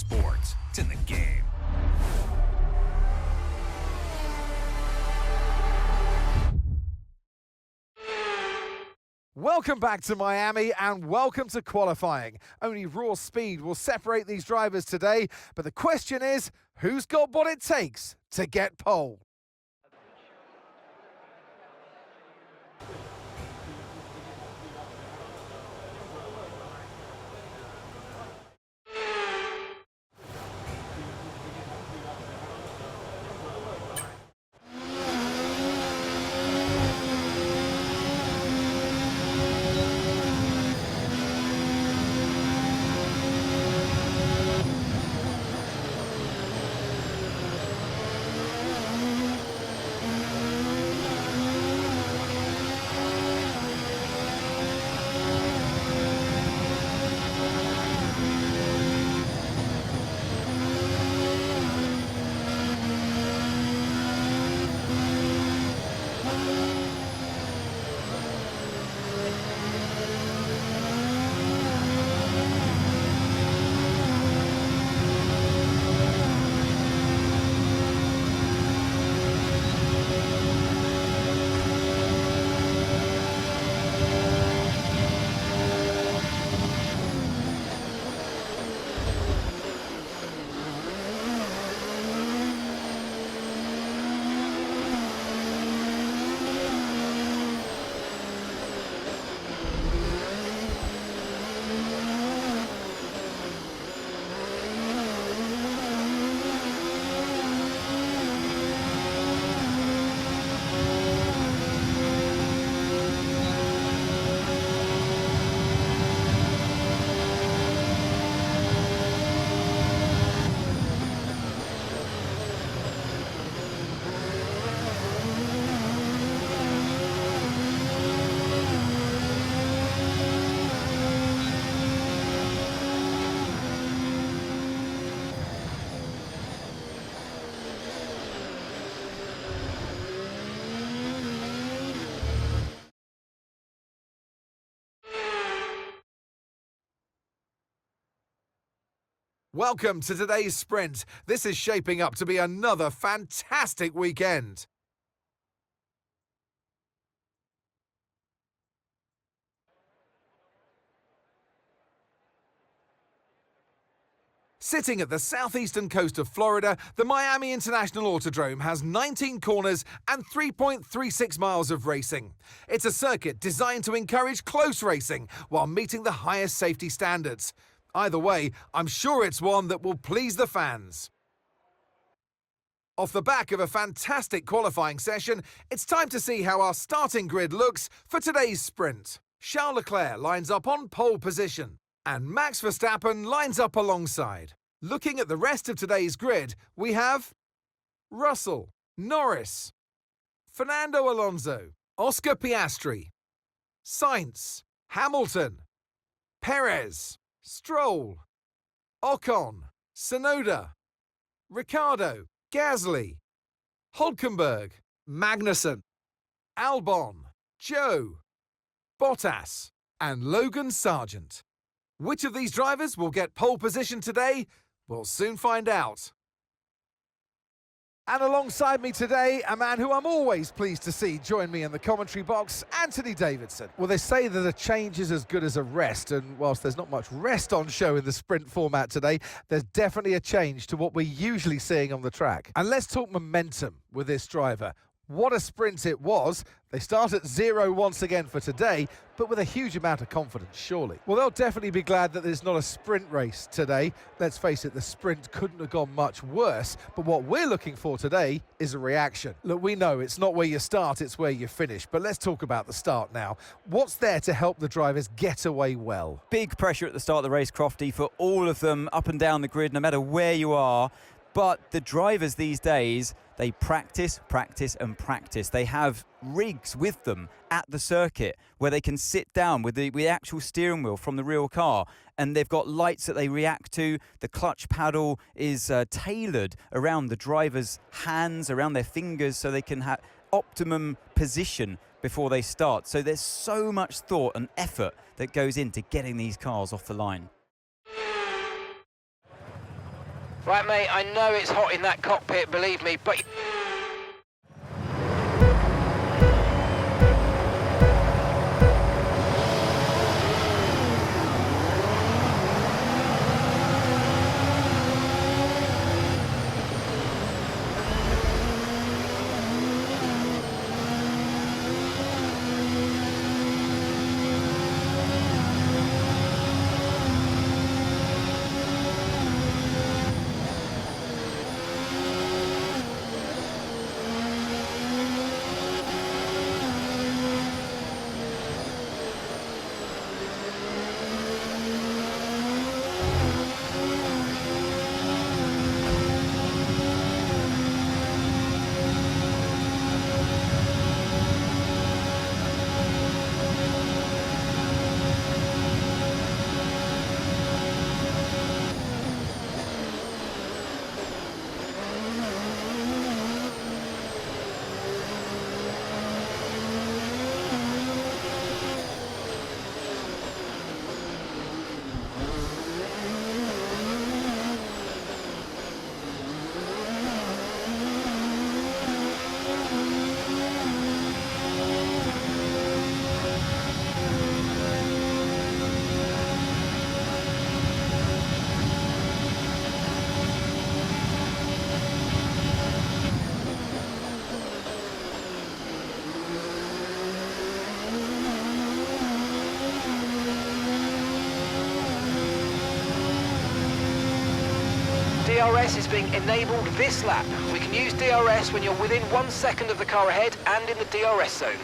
sport. It's in the game. Welcome back to Miami and welcome to qualifying. Only raw speed will separate these drivers today, but the question is, who's got what it takes to get pole? Welcome to today's sprint. This is shaping up to be another fantastic weekend. Sitting at the southeastern coast of Florida, the Miami International Autodrome has 19 corners and 3.36 miles of racing. It's a circuit designed to encourage close racing while meeting the highest safety standards. Either way, I'm sure it's one that will please the fans. Off the back of a fantastic qualifying session, it's time to see how our starting grid looks for today's sprint. Charles Leclerc lines up on pole position, and Max Verstappen lines up alongside. Looking at the rest of today's grid, we have Russell, Norris, Fernando Alonso, Oscar Piastri, Sainz, Hamilton, Perez, Stroll, Ocon, Tsunoda, Ricciardo, Gasly, Hülkenberg, Magnussen, Albon, Joe, Bottas, and Logan Sargent. Which of these drivers will get pole position today? We'll soon find out. And alongside me today, a man who I'm always pleased to see join me in the commentary box, Anthony Davidson. Well, they say that a change is as good as a rest, and whilst there's not much rest on show in the sprint format today, there's definitely a change to what we're usually seeing on the track. And let's talk momentum with this driver. What a sprint it was. They start at 0 once again for today, but with a huge amount of confidence, surely. Well, they'll definitely be glad that there's not a sprint race today. Let's face it, the sprint couldn't have gone much worse, but what we're looking for today is a reaction. Look, we know it's not where you start, it's where you finish, but let's talk about the start now. What's there to help the drivers get away well? Big pressure at the start of the race, Crofty, for all of them up and down the grid, no matter where you are. But the drivers these days, they practice, practice and practice. They have rigs with them at the circuit where they can sit down with the actual steering wheel from the real car, and they've got lights that they react to. The clutch paddle is tailored around the driver's hands, around their fingers, so they can have optimum position before they start. So there's so much thought and effort that goes into getting these cars off the line. Right, mate, I know it's hot in that cockpit, believe me, but... DRS is being enabled this lap. We can use DRS when you're within 1 second of the car ahead and in the DRS zone.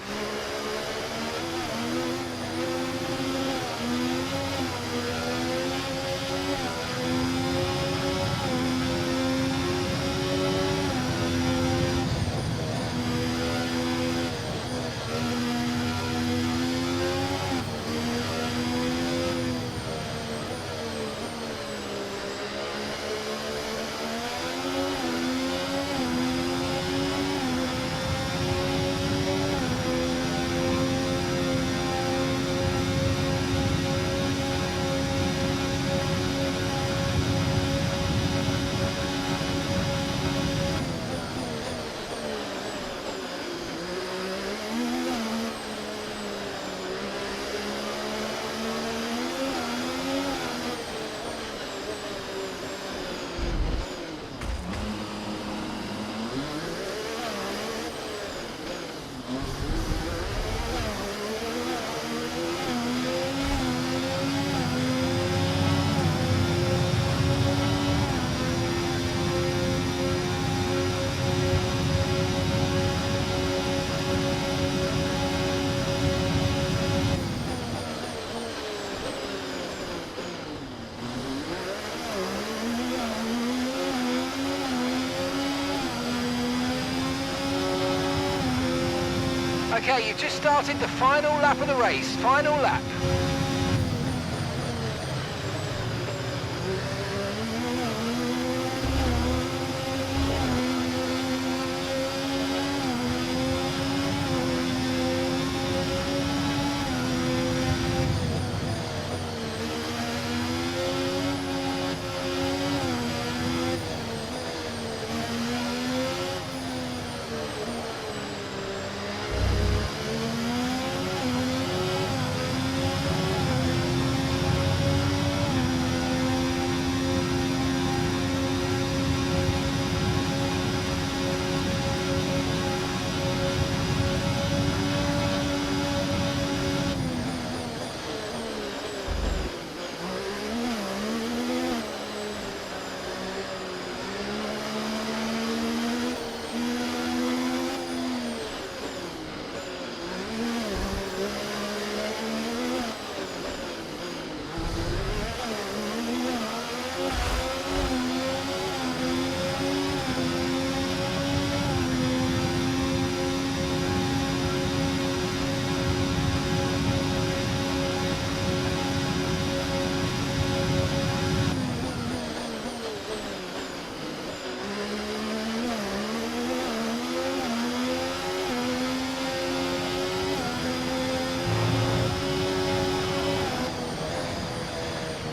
Okay, you've just started the final lap of the race. Final lap.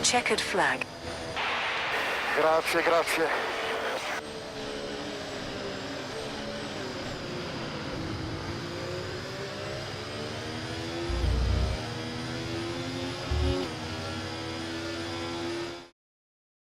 Checkered flag. Grazie, grazie.